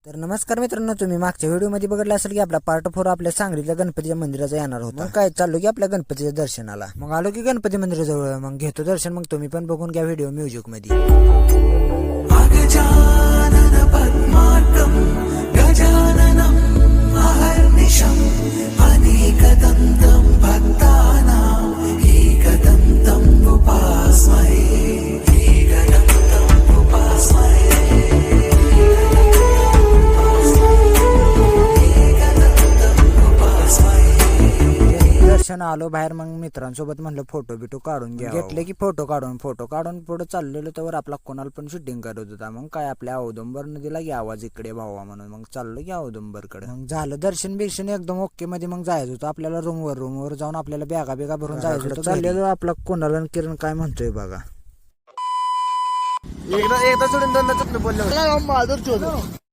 तर नमस्कार मित्रांनो, तुम्ही मागच्या व्हिडिओमध्ये बघितलं असेल की आपला पार्ट 4 आपल्या सांगलीच्या गणपतीच्या मंदिराचा येणार होता. मग काय चाललो की आपल्या गणपतीच्या दर्शनाला. मग आलो की गणपती मंदिराजवळ, मग घेतो दर्शन. मग तुम्ही पण बघून घ्या व्हिडिओ म्युझिक मध्ये. दर्शन आलो बाहेर. मग मित्रांसोबत म्हणलं फोटो बिटो काढून घ्या. घेतले की फोटो काढून पुढे चाललेलो तर आपला कोणाला पण शूटिंग करत होता. मग काय आपल्या औदुंबर नदीला की आवाज इकडे भावा म्हणून मग चाललो की औदुंबर कडे. मग झालं दर्शन बिर्शन एकदम ओके मध्ये. मग जायचं होतं आपल्याला रूमवर जाऊन आपल्याला बॅगा बिगा भरून जायचं होतं. चाललेलो आपला कोणाला किरण काय म्हणतोय बघा. एकदा सोडून दोनदा चुकलं बोललो माझं